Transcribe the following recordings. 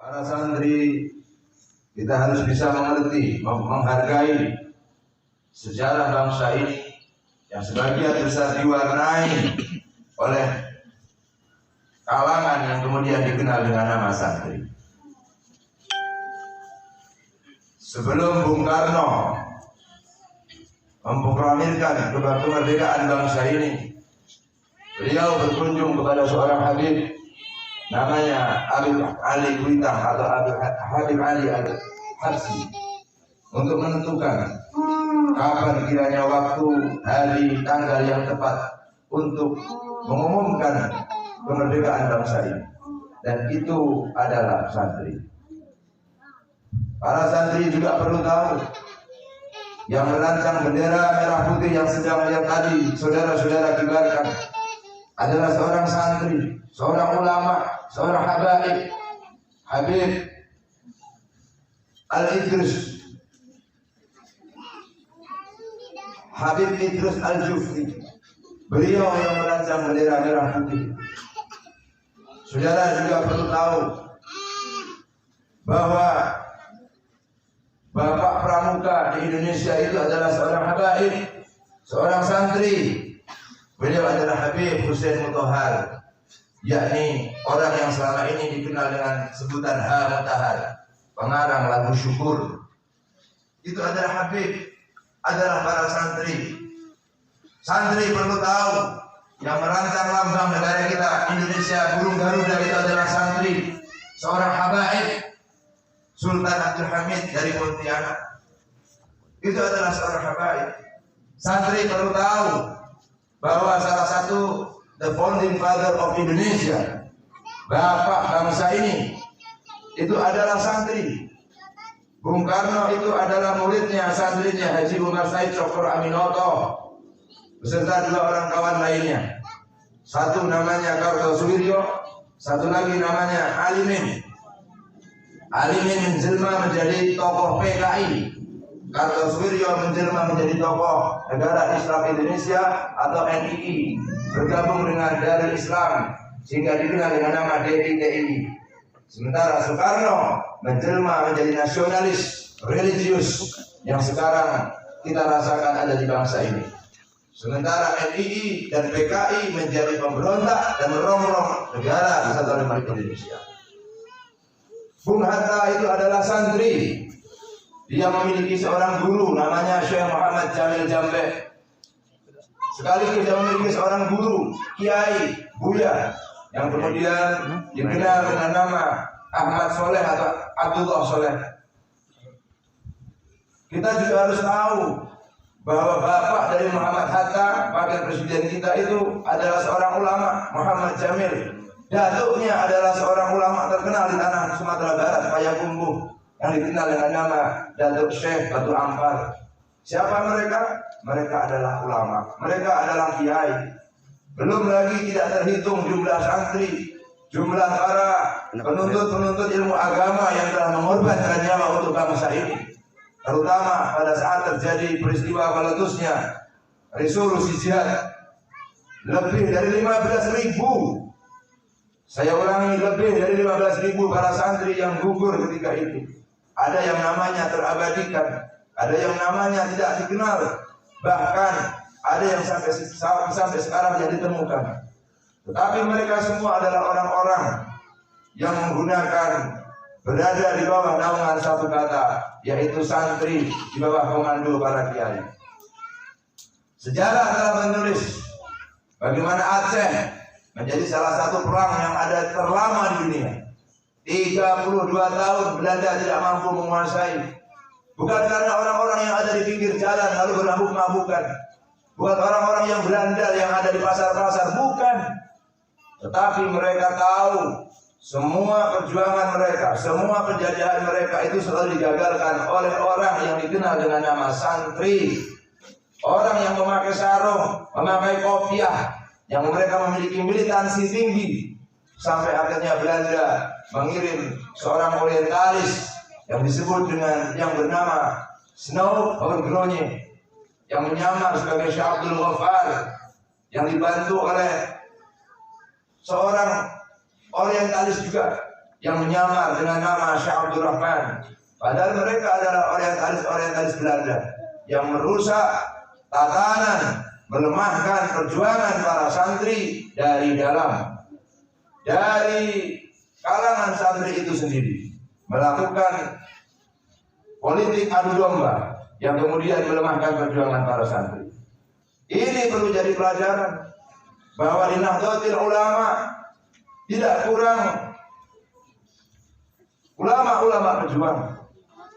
Para santri, kita harus bisa mengerti, menghargai sejarah bangsa ini yang sebagian besar diwarnai oleh kalangan yang kemudian dikenal dengan nama santri. Sebelum Bung Karno memproklamirkan kemerdekaan bangsa ini, beliau berkunjung kepada seorang habib namanya Habib Ali Kuitah atau Habib Ali Al-Habsi untuk menentukan kapan kiranya waktu, hari, tanggal yang tepat untuk mengumumkan kemerdekaan bangsa ini, dan itu adalah santri. Para santri juga perlu tahu, yang merancang bendera merah putih yang sedang yang tadi saudara-saudara kibarkan adalah seorang santri, seorang ulama, seorang habaib, Habib Al-Idrus, Habib Idrus Al-Jufri. Beliau yang merancang bendera merah putih. Saudara juga perlu tahu bahwa Bapak Pramuka di Indonesia itu adalah seorang habaib, seorang santri. Beliau adalah Habib Hussein Mutahhar, yakni orang yang selama ini dikenal dengan sebutan Ha Mutahhar, pengarang lagu syukur. Itu adalah Habib, adalah para santri. Santri perlu tahu, yang merancang lambang negara kita Indonesia, burung Garuda, itu adalah santri, seorang habaib, Sultan Abdul Hamid dari Pontianak. Itu adalah seorang habaib. Santri perlu tahu bahwa salah satu the founding father of Indonesia, bapak bangsa ini, itu adalah santri. Bung Karno itu adalah muridnya, santrinya Haji Umar Said Cokro Aminoto beserta dua orang kawan lainnya. Satu namanya Kartosuwiryo, satu lagi namanya Alimin. Alimin menjelma menjadi tokoh PKI, Kartosuwiryo menjelma menjadi tokoh Negara Islam Indonesia atau NII, bergabung dengan Darul Islam sehingga dikenal dengan nama DITI. Sementara Soekarno menjelma menjadi nasionalis religius yang sekarang kita rasakan ada di bangsa ini. Sementara NII dan PKI menjadi pemberontak dan merongrong negara Kesatuan Republik Indonesia. Bung Hatta itu adalah santri. Dia memiliki seorang guru namanya Syekh Muhammad Jamil Jambe. Sekaligus dia memiliki seorang guru, Kiai, Buya, yang kemudian dikenal dengan nama Ahmad Soleh atau Abdullah Soleh. Kita juga harus tahu bahwa bapak dari Muhammad Hatta, wakil presiden kita, itu adalah seorang ulama, Muhammad Jamil. Datuknya adalah seorang ulama terkenal di tanah Sumatera Barat, Payakumbuh, yang dikenal dengan nama Datuk Syekh Batu Ampar. Siapa mereka? Mereka adalah ulama, mereka adalah kiai. Belum lagi tidak terhitung jumlah santri, jumlah para penuntut ilmu agama yang telah mengorbankan nyawa untuk bangsa ini. Terutama pada saat terjadi peristiwa meletusnya resolusi jihad, lebih dari 15.000, saya ulangi, lebih dari 15.000 para santri yang gugur ketika itu. Ada yang namanya terabadikan, ada yang namanya tidak dikenal, bahkan ada yang sampai sekarang tidak ditemukan. Tetapi mereka semua adalah orang-orang yang menggunakan, berada di bawah naungan satu kata, yaitu santri, di bawah komando para kiai. Sejarah telah menulis bagaimana Aceh menjadi salah satu perang yang ada terlama di dunia. 32 tahun Belanda tidak mampu menguasai. Bukan karena orang-orang yang ada di pinggir jalan lalu bermabuk-mabukan, bukan orang-orang yang berandal yang ada di pasar-pasar, bukan. Tetapi mereka tahu semua perjuangan mereka, semua penjajahan mereka itu selalu digagalkan oleh orang yang dikenal dengan nama santri. Orang yang memakai sarung, memakai kopiah, yang mereka memiliki militansi tinggi. Sampai akhirnya Belanda mengirim seorang orientalis yang disebut dengan yang bernama Snow Overgronye, yang menyamar sebagai Syekh Abdul Ghaffar, yang dibantu oleh seorang orientalis juga yang menyamar dengan nama Syekh Abdul Rahman. Padahal mereka adalah orientalis Belanda yang merusak tatanan, melemahkan perjuangan para santri dari dalam, dari kalangan santri itu sendiri, melakukan politik adu domba yang kemudian melemahkan perjuangan para santri. Ini perlu jadi pelajaran bahwa di Nahdlatul Ulama tidak kurang ulama-ulama pejuang.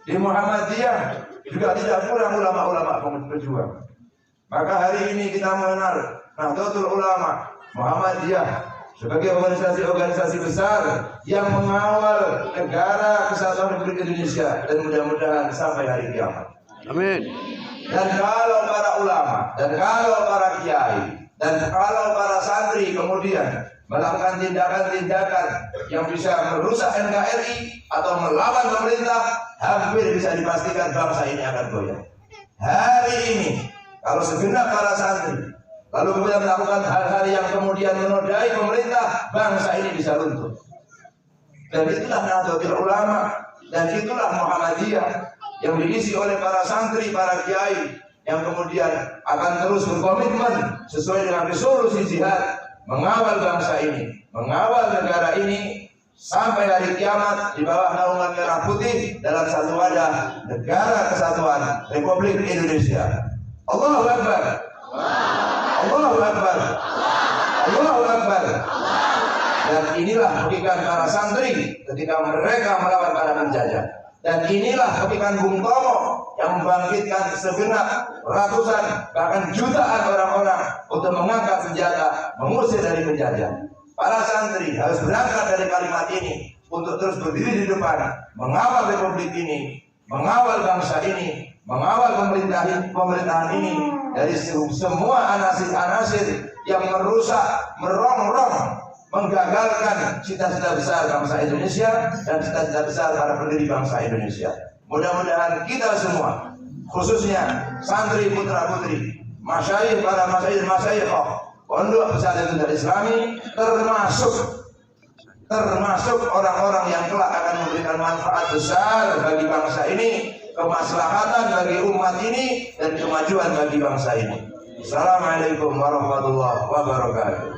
Di Muhammadiyah juga tidak kurang ulama-ulama pejuang. Maka hari ini kita mengenal Nahdlatul Ulama Muhammadiyah sebagai organisasi besar yang mengawal negara kesatuan Republik Indonesia dan mudah-mudahan sampai hari kiamat. Amin. Dan kalau para ulama, dan kalau para kiai, dan kalau para santri kemudian melakukan tindakan-tindakan yang bisa merusak NKRI atau melawan pemerintah, hampir bisa dipastikan bangsa ini akan goyah. Hari ini, kalau segenap para santri lalu kemudian melakukan hal-hal yang kemudian menodai pemerintah, bangsa ini bisa runtuh. Dan itulah Nahdlatul Ulama, dan itulah Muhammadiyah yang diisi oleh para santri, para kiai yang kemudian akan terus berkomitmen sesuai dengan resolusi jihad, mengawal bangsa ini, mengawal negara ini sampai hari kiamat di bawah naungan merah putih dalam satu wadah negara kesatuan Republik Indonesia. Allahu Akbar. Allahu Akbar. Allahu Akbar. Dan inilah hakikat para santri ketika mereka melawan para penjajah. Dan inilah hakikat Bung Tomo yang membangkitkan segenap ratusan bahkan jutaan orang-orang untuk mengangkat senjata mengusir dari penjajah. Para santri harus berangkat dari kalimat ini untuk terus berdiri di depan, mengawal republik ini, mengawal bangsa ini, mengawal pemerintahan ini dari semua anasir-anasir yang merusak, merongrong, menggagalkan cita-cita besar bangsa Indonesia dan cita-cita besar para pendiri bangsa Indonesia. Mudah-mudahan kita semua, khususnya santri putra-putri, masyayikh, para masyayikh, pondok pesantren Islami, termasuk orang-orang yang kelak akan memberikan manfaat besar bagi bangsa ini, kemaslahatan bagi umat ini, dan kemajuan bagi bangsa ini. Assalamualaikum warahmatullahi wabarakatuh.